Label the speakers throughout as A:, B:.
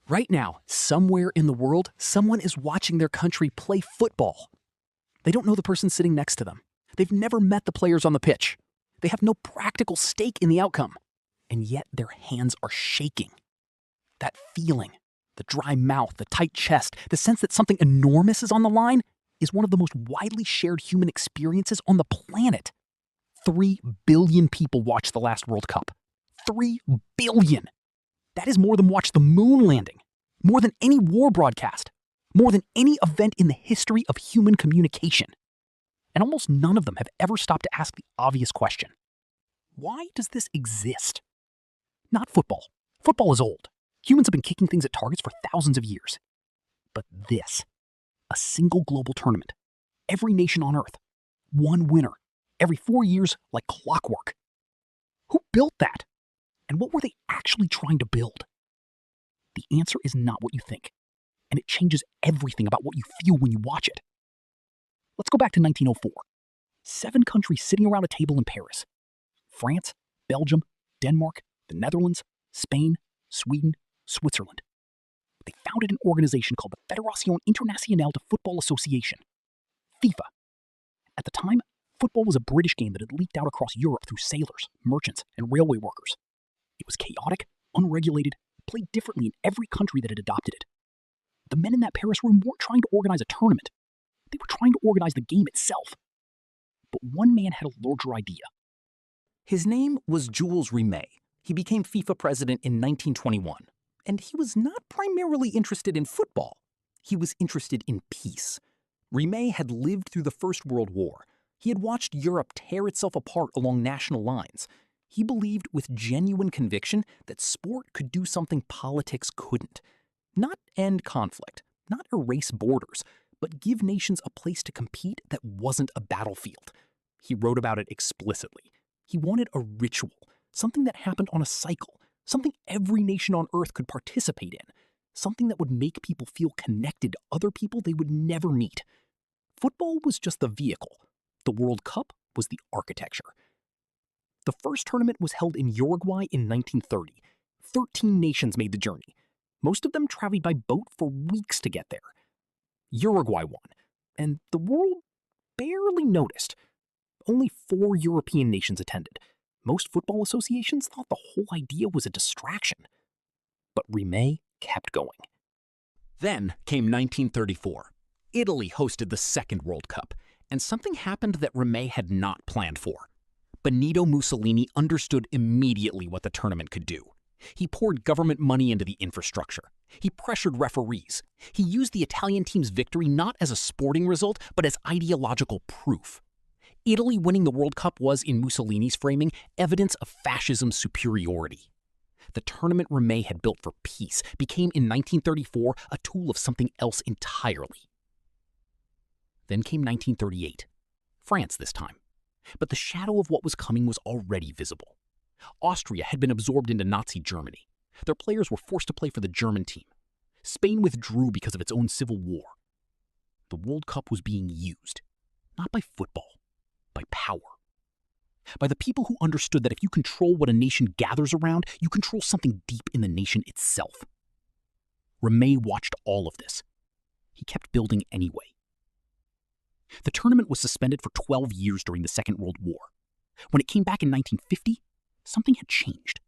A: Right now, somewhere in the world, someone is watching their country play football. They don't know the person sitting next to them. They've never met the players on the pitch. They have no practical stake in the outcome. And yet their hands are shaking. That feeling, the dry mouth, the tight chest, the sense that something enormous is on the line is one of the most widely shared human experiences on the planet. 3 billion people watched the last World Cup. 3 billion! That is more than watched the moon landing, more than any war broadcast, more than any event in the history of human communication. And almost none of them have ever stopped to ask the obvious question. Why does this exist? Not football. Football is old. Humans have been kicking things at targets for thousands of years. But this, a single global tournament, every nation on Earth, one winner, every 4 years like clockwork. Who built that? And what were they actually trying to build? The answer is not what you think, and it changes everything about what you feel when you watch it. Let's go back to 1904. 7 countries sitting around a table in Paris. France, Belgium, Denmark, the Netherlands, Spain, Sweden, Switzerland. They founded an organization called the Fédération Internationale de Football Association, FIFA. At the time, football was a British game that had leaked out across Europe through sailors, merchants, and railway workers. It was chaotic, unregulated, played differently in every country that had adopted it. The men in that Paris room weren't trying to organize a tournament. They were trying to organize the game itself. But one man had a larger idea.
B: His name was Jules Rimet. He became FIFA president in 1921. And he was not primarily interested in football. He was interested in peace. Rimet had lived through the First World War. He had watched Europe tear itself apart along national lines. He believed with genuine conviction that sport could do something politics couldn't. Not end conflict, not erase borders, but give nations a place to compete that wasn't a battlefield. He wrote about it explicitly. He wanted a ritual, something that happened on a cycle, something every nation on Earth could participate in, something that would make people feel connected to other people they would never meet. Football was just the vehicle. The World Cup was the architecture. The first tournament was held in Uruguay in 1930. 13 nations made the journey. Most of them traveled by boat for weeks to get there. Uruguay won, and the world barely noticed. Only 4 European nations attended. Most football associations thought the whole idea was a distraction. But Rimet kept going. Then came 1934. Italy hosted the second World Cup, and something happened that Rimet had not planned for. Benito Mussolini understood immediately what the tournament could do. He poured government money into the infrastructure. He pressured referees. He used the Italian team's victory not as a sporting result, but as ideological proof. Italy winning the World Cup was, in Mussolini's framing, evidence of fascism's superiority. The tournament Rimet had built for peace became, in 1934, a tool of something else entirely. Then came 1938. France this time. But the shadow of what was coming was already visible. Austria had been absorbed into Nazi Germany. Their players were forced to play for the German team. Spain withdrew because of its own civil war. The World Cup was being used, not by football, by power. By the people who understood that if you control what a nation gathers around, you control something deep in the nation itself. Rimet watched all of this. He kept building anyway. The tournament was suspended for 12 years during the Second World War. When it came back in 1950, something had changed.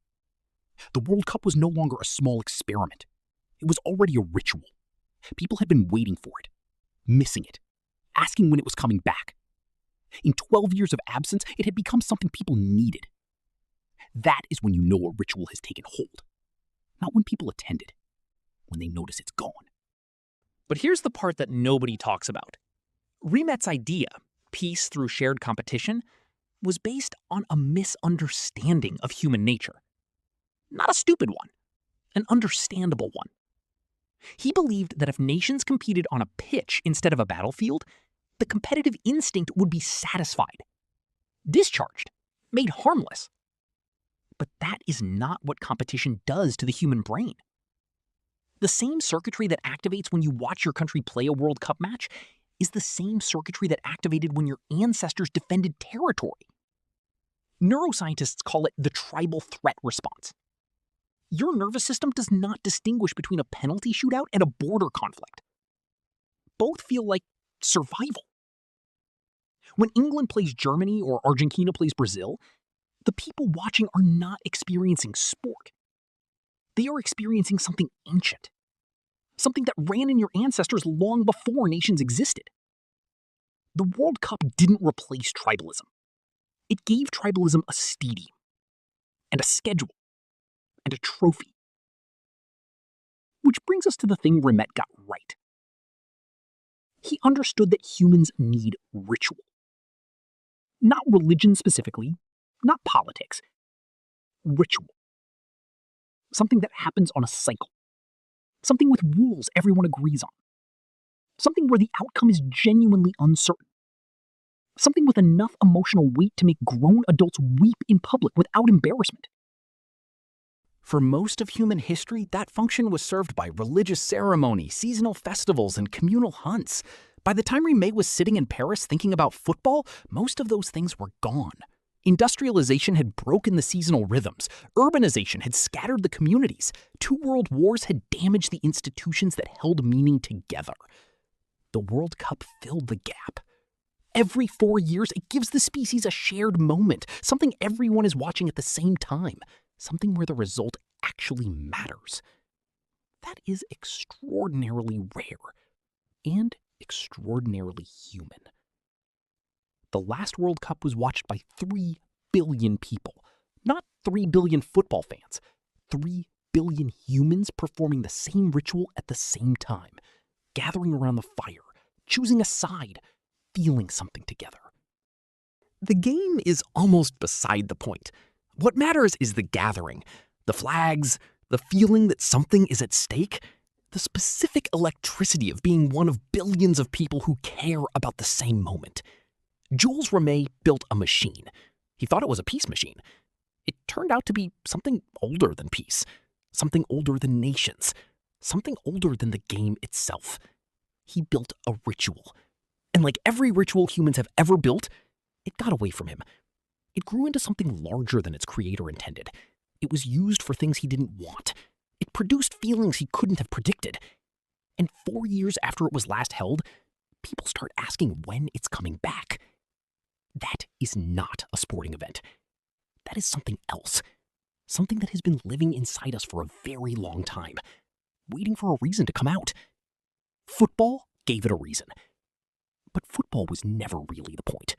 B: The World Cup was no longer a small experiment. It was already a ritual. People had been waiting for it, missing it, asking when it was coming back. In 12 years of absence, it had become something people needed. That is when you know a ritual has taken hold. Not when people attend it, when they notice it's gone.
C: But here's the part that nobody talks about. Rimet's idea, peace through shared competition, was based on a misunderstanding of human nature. Not a stupid one, an understandable one. He believed that if nations competed on a pitch instead of a battlefield, the competitive instinct would be satisfied, discharged, made harmless. But that is not what competition does to the human brain. The same circuitry that activates when you watch your country play a World Cup match is the same circuitry that activated when your ancestors defended territory. Neuroscientists call it the tribal threat response. Your nervous system does not distinguish between a penalty shootout and a border conflict. Both feel like survival. When England plays Germany or Argentina plays Brazil, the people watching are not experiencing sport. They are experiencing something ancient, something that ran in your ancestors long before nations existed. The World Cup didn't replace tribalism. It gave tribalism a stadium, and a schedule, and a trophy. Which brings us to the thing Rimet got right. He understood that humans need ritual. Not religion specifically, not politics. Ritual. Something that happens on a cycle. Something with rules everyone agrees on. Something where the outcome is genuinely uncertain. Something with enough emotional weight to make grown adults weep in public without embarrassment.
B: For most of human history, that function was served by religious ceremony, seasonal festivals, and communal hunts. By the time Rimet was sitting in Paris thinking about football, most of those things were gone. Industrialization had broken the seasonal rhythms. Urbanization had scattered the communities. 2 world wars had damaged the institutions that held meaning together. The World Cup filled the gap. Every 4 years, it gives the species a shared moment, something everyone is watching at the same time, something where the result actually matters. That is extraordinarily rare and extraordinarily human. The last World Cup was watched by 3 billion people, not 3 billion football fans, 3 billion humans performing the same ritual at the same time, gathering around the fire, choosing a side, feeling something together.
A: The game is almost beside the point. What matters is the gathering, the flags, the feeling that something is at stake, the specific electricity of being one of billions of people who care about the same moment. Jules Rimet built a machine. He thought it was a peace machine. It turned out to be something older than peace, something older than nations, something older than the game itself. He built a ritual. And like every ritual humans have ever built, it got away from him. It grew into something larger than its creator intended. It was used for things he didn't want. It produced feelings he couldn't have predicted. And 4 years after it was last held, people start asking when it's coming back. That is not a sporting event. That is something else. Something that has been living inside us for a very long time, waiting for a reason to come out. Football gave it a reason. But football was never really the point.